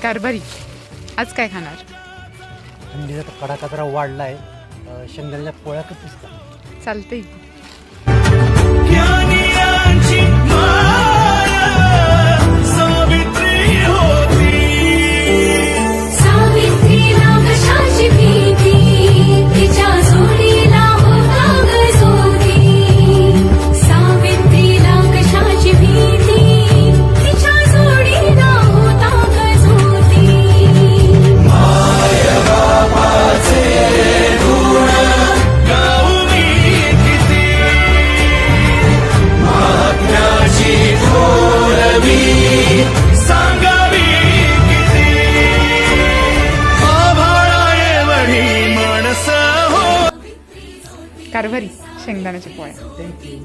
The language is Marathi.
कारभारी आज काय खाणार? थंडीचा तर कडाका जरा वाढलाय. शेंगदाण्याच्या पोळ्या खूप दिसतात. चालतंय. कारभारी शेंगदाण्याच्या पोळ्या. थँक्यू.